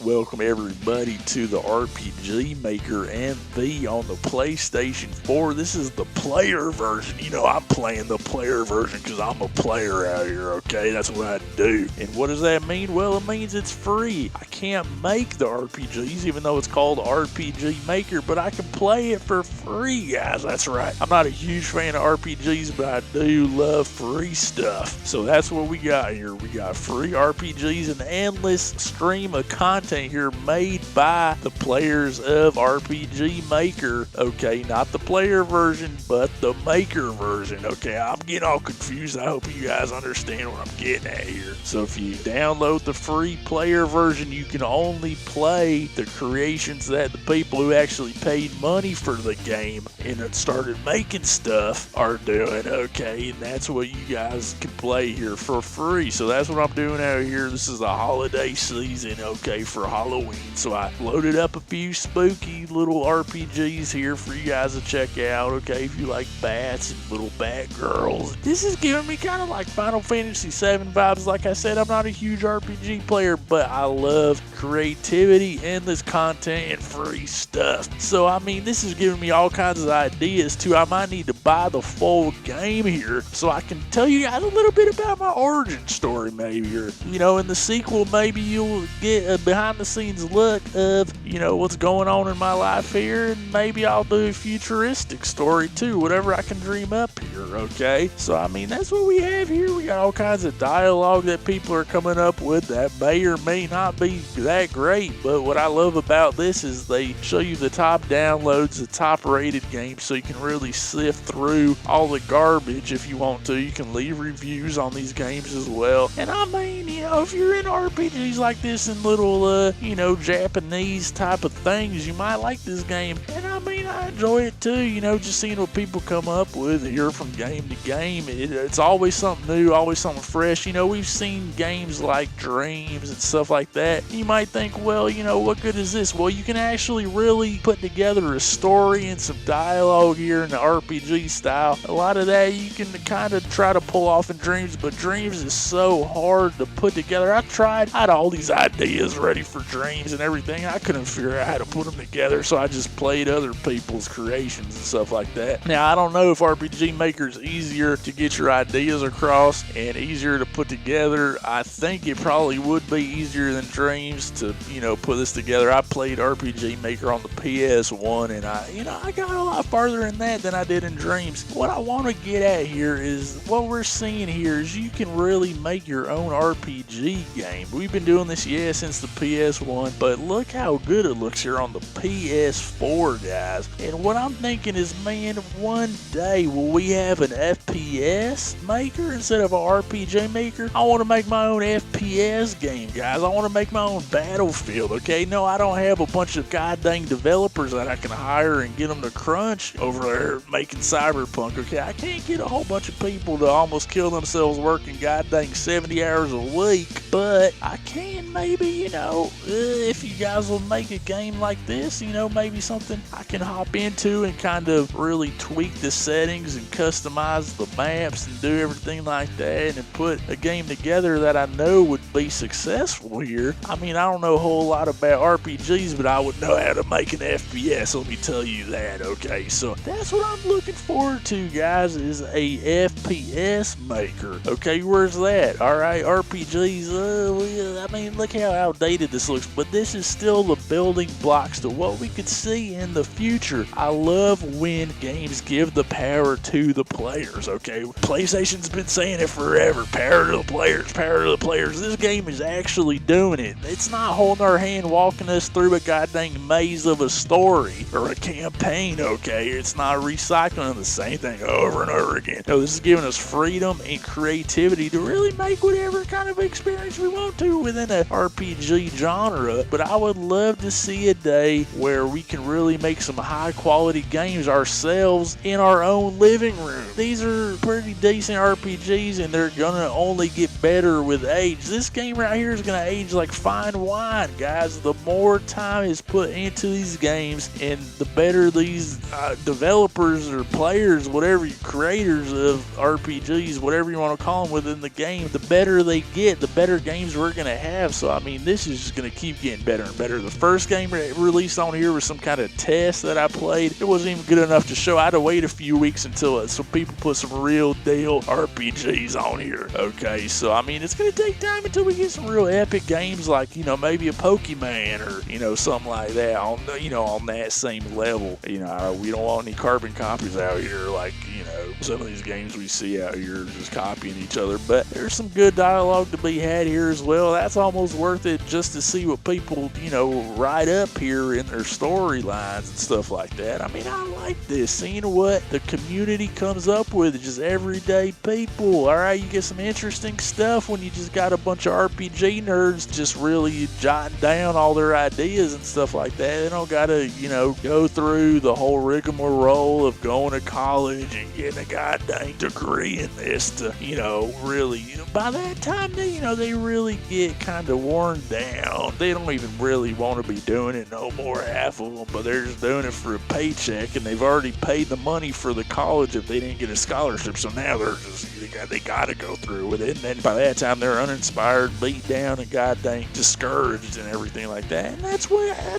welcome everybody to the RPG Maker MV on the PlayStation 4. This is the player version. You know, I'm playing the player version because I'm a player out here, okay? That's what I do. And what does that mean? Well, it means it's free. I can't make the RPGs, even though it's called RPG Maker, but I can play it for free, guys. That's right. I'm not a huge fan of RPGs, but I do love free stuff. So that's what we got here. We got free RPGs, an endless stream of content here made by the players of RPG Maker. Okay, not the player version, but the maker version. Okay, I'm getting all confused. I hope you guys understand what I'm getting at here. So if you download the free player version, you can only play the creations that the people who actually paid money for the game and started making stuff are doing. Okay, and that's what you guys can play here for free. So that's what I'm doing out here. This is the holiday season, okay, for Halloween. So I loaded up a few spooky little RPGs here for you guys to check out, okay, if you like bats and little bat girls. This is giving me kind of like Final Fantasy VII vibes. Like I said, I'm not a huge RPG player, but I love creativity, endless content, and free stuff. So, I mean, this is giving me all kinds of ideas, too. I might need to buy the full game here so I can tell you guys a little bit about my origin story, maybe. Or, you know, in the sequel, maybe you'll get a behind-the-scenes look of, you know, what's going on in my life here, and maybe I'll do a futuristic story, too, whatever I can dream up here, okay? So, I mean, that's what we have here. We got all kinds of dialogue that people are coming up with that may or may not be that great, but what I love about this is they show you the top downloads, the top rated games, so you can really sift through all the garbage if you want to. You can leave reviews on these games as well. And I mean, you know, if you're in RPGs like this and little, you know, Japanese type of things, you might like this game. And I mean, I enjoy it too, you know, just seeing what people come up with here from game to game. It's always something new, always something fresh. You know, we've seen games like Dreams and stuff like that. You might think, well, you know, what good is this? Well, you can actually really put together a story and some dialogue here in the RPG style. A lot of that you can kind of try to pull off in Dreams, but Dreams is so hard to put together. I had all these ideas ready for Dreams and everything. I couldn't figure out how to put them together, so I just played other people's creations and stuff like that. Now, I don't know if RPG Maker is easier to get your ideas across and easier to put together. I think it probably would be easier than Dreams to, you know, put this together. I played RPG Maker on the PS1, and I got a lot farther in that than I did in Dreams. What I want to get at here is what we're seeing here is you can really make your own RPG game. We've been doing this, since the PS1, but look how good it looks here on the PS4, guys. And what I'm thinking is, man, one day will we have an FPS maker instead of an RPG maker? I want to make my own FPS game, guys. I want to make my own Battlefield, okay? No, I don't have a bunch of goddamn developers that I can hire and get them to crunch over there making Cyberpunk, okay? I can't get a whole bunch of people to almost kill themselves working goddamn 70 hours a week, but I can maybe, you know, if you guys will make a game like this, you know, maybe something I can hop into and kind of really tweak the settings and customize the maps and do everything like that and put a game together that I know would be successful here. I mean, I don't know a whole lot about RPGs, but I would know how to make an FPS, let me tell you that, okay? So that's what I'm looking forward to, guys, is a FPS maker. Okay, where's that? Alright, RPGs, I mean, look how outdated this looks, but this is still the building blocks to what we could see in the future. I love when games give the power to the players, okay? PlayStation's been saying it forever. Power to the players, power to the players. This game is actually doing it. It's not holding our hand, walking us through a goddamn maze of a story or a campaign, okay? It's not recycling the same thing over and over again. No, this is giving us freedom and creativity to really make whatever kind of experience we want to within an RPG genre. But I would love to see a day where we can really make some high quality games ourselves in our own living room. These are pretty decent RPGs, and they're gonna only get better with age. This game right here is gonna age like fine wine, guys. The more time is put into these games, and the better these developers or players, whatever creators of RPGs, whatever you want to call them within the game, the better they get, the better games we're gonna have. So I mean, this is just gonna keep getting better and better. The first game released on here was some kind of test that I played. It wasn't even good enough to show. I had to wait a few weeks until some people put some real deal RPGs on here. Okay, so I mean, it's gonna take time until we get some real epic games like, you know, maybe a Pokemon or, you know, something like that on, you know, on that same level. You know, we don't want any carbon copies out here like, you know, some of these games we see out here just copying each other. But there's some good dialogue to be had here as well. That's almost worth it just to see what people, you know, write up here in their storylines and stuff like that. I mean, I like this, seeing what the community comes up with, just everyday people. All right, you get some interesting stuff when you just got a bunch of RPG nerds just really jotting down all their ideas and stuff like that. They don't gotta, you know, go through the whole rigmarole of going to college and getting a goddamn degree in this to, you know, really, you know, by that time they, you know, they really get kind of worn down. They don't even really want to be doing it no more, half of them, but they're just doing it for a paycheck, and they've already paid the money for the college if they didn't get a scholarship, so now they're just, they gotta go through with it, and then by that time they're uninspired, beat down, and goddamn discouraged and everything like that. And that's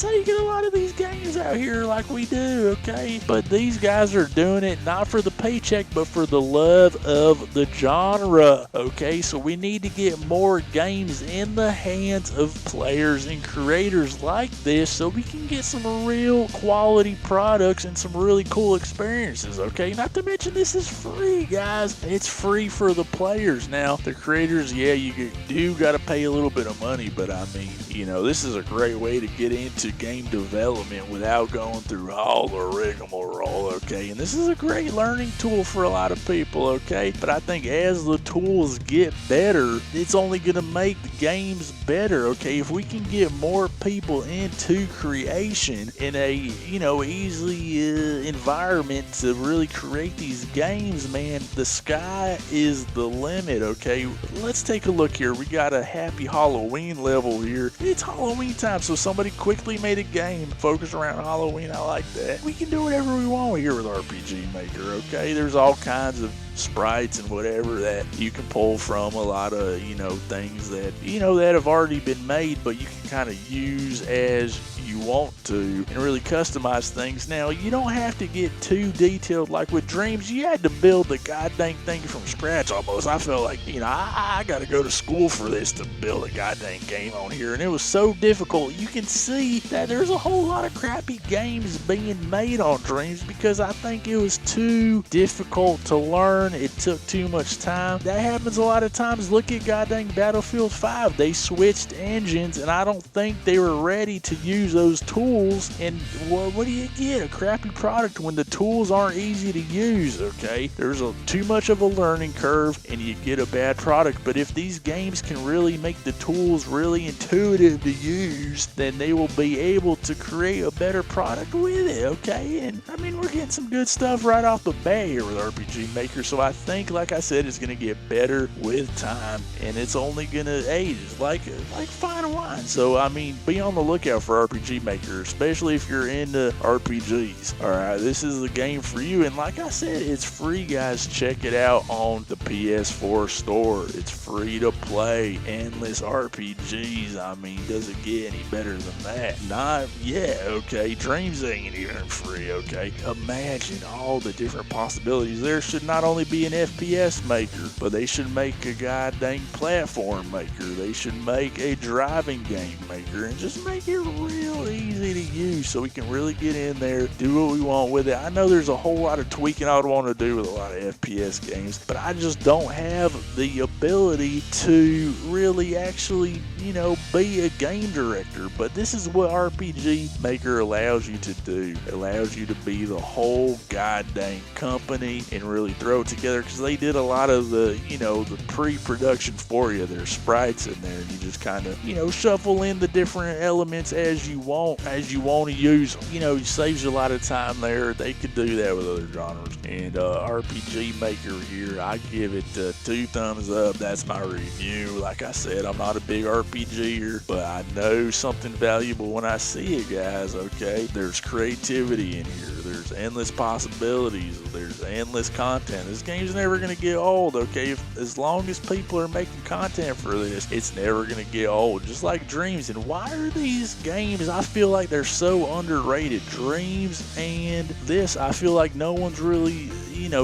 how you get a lot of these games out here like we do, okay? But these guys are doing it not for the paycheck, but for the love of the genre, okay? So we need to get more games in the hands of players and creators like this so we can get some real quality products and some really cool experiences, okay? Not to mention this is free, guys. It's free for the players. Now, the creators, yeah, you do got to pay a little bit of money, but I mean, you know, this is a great way to get into game development without going through all the rigmarole, okay? And this is a great learning tool for a lot of people, okay? But I think as the tools get better, it's only going to make the games better, okay? If we can get more people into creation in a, you know, easy environment to really create these games, man, the sky is the limit, okay? Let's take a look here. We got a Happy Halloween level here. It's Halloween time, so somebody quickly made a game focused around Halloween. I like that. We can do whatever we want here with RPG Maker, okay? There's all kinds of sprites and whatever that you can pull from, a lot of, you know, things that, you know, that have already been made, but you can kind of use as you want to and really customize things. Now, you don't have to get too detailed like with Dreams. You had to build the goddamn thing from scratch almost. I felt like, you know, I got to go to school for this to build a goddamn game on here, and it was so difficult. You can see that there's a whole lot of crappy games being made on Dreams because I think it was too difficult to learn. It took too much time. That happens a lot of times. Look at goddamn Battlefield 5. They switched engines, and I don't think they were ready to use those tools. And what do you get? A crappy product when the tools aren't easy to use, okay? There's too much of a learning curve, and you get a bad product. But if these games can really make the tools really intuitive to use, then they will be able to create a better product with it, okay? And I mean, we're getting some good stuff right off the bat here with RPG Maker. So I think, like I said, it's going to get better with time, and it's only going to age like fine wine. So I mean, be on the lookout for RPG Maker, especially if you're into RPGs. Alright, this is the game for you, and like I said, it's free, guys. Check it out on the PS4 store. It's free to play. Endless RPGs. I mean, does it get any better than that? Not yet, okay? Dreams ain't even free, okay? Imagine all the different possibilities. There should not only be an FPS maker, but they should make a goddamn platform maker. They should make a driving game maker, and just make it real easy to use so we can really get in there, do what we want with it. I know there's a whole lot of tweaking I would want to do with a lot of FPS games, but I just don't have the ability to really actually, you know, be a game director. But this is what RPG Maker allows you to do. It allows you to be the whole goddamn company and really throw together because they did a lot of the, the pre-production for you. There's sprites in there, and you just kind of, shuffle in the different elements as you want to use them. It saves you a lot of time there. They could do that with other genres. And RPG Maker here, I give it 2 thumbs up. That's my review. Like I said, I'm not a big RPGer, but I know something valuable when I see it, guys, okay? There's creativity in here. There's endless possibilities. There's endless content. This game's never going to get old, okay? As long as people are making content for this, it's never going to get old. Just like Dreams. And why are these games, I feel like they're so underrated. Dreams and this, I feel like no one's really,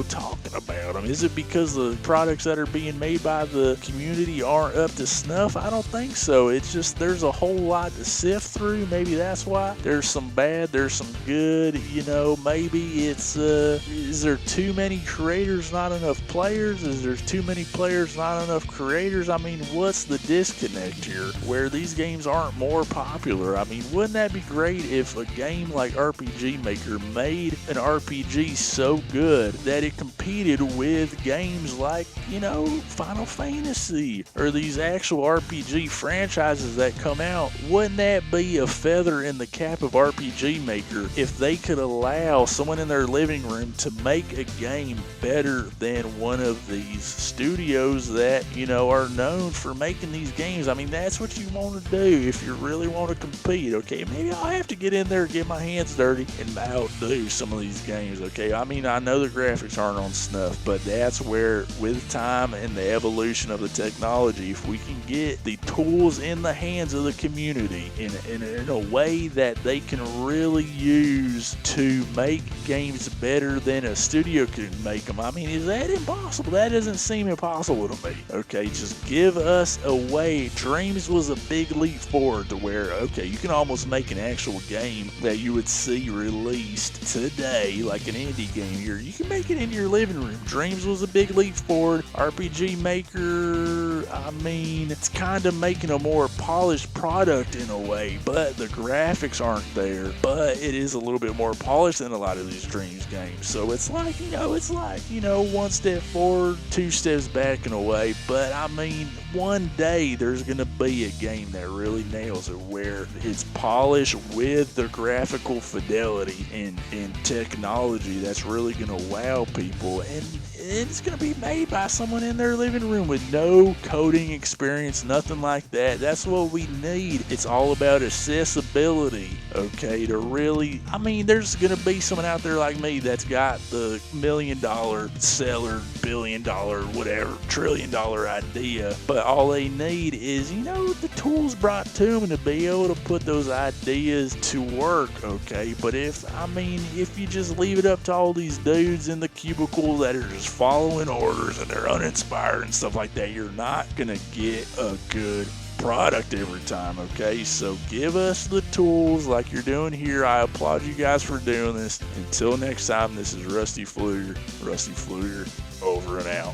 talking about them. Is it because the products that are being made by the community aren't up to snuff? I don't think so. It's just there's a whole lot to sift through. Maybe that's why. There's some bad, there's some good, maybe it's, is there too many creators, not enough players? Is there too many players, not enough creators? I mean, what's the disconnect here where these games aren't more popular? I mean, wouldn't that be great if a game like RPG Maker made an RPG so good that it competed with games like, Final Fantasy or these actual RPG franchises that come out? Wouldn't that be a feather in the cap of RPG Maker if they could allow someone in their living room to make a game better than one of these studios that, are known for making these games? I mean, that's what you want to do if you really want to compete, okay? Maybe I'll have to get in there, get my hands dirty, and outdo some of these games, okay? I mean, I know the graphics aren't on snuff, but that's where, with time and the evolution of the technology, if we can get the tools in the hands of the community in a way that they can really use to make games better than a studio could make them. I mean, is that impossible? That doesn't seem impossible to me. Okay, just give us a way. Dreams was a big leap forward to where, okay, you can almost make an actual game that you would see released today, like an indie game here. You can make it in your living room. Dreams was a big leap forward. RPG Maker, I mean, it's kind of making a more polished product in a way, but the graphics aren't there. But it is a little bit more polished than a lot of these Dreams games. So it's like, one step forward, 2 steps back in a way. But I mean, one day there's going to be a game that really nails it where it's polished with the graphical fidelity and technology that's really going to wow people. And it's going to be made by someone in their living room with no coding experience, nothing like that. That's what we need. It's all about accessibility, okay, to really, I mean, there's going to be someone out there like me that's got the $1 million seller, $1 billion, whatever, $1 trillion idea, but all they need is, the tools brought to them to be able to put those ideas to work, okay? But if you just leave it up to all these dudes in the cubicle that are just following orders and they're uninspired and stuff like that, you're not gonna get a good product every time, okay? So give us the tools like you're doing here. I applaud you guys for doing this. Until next time, this is Rusty Fluger, over and out.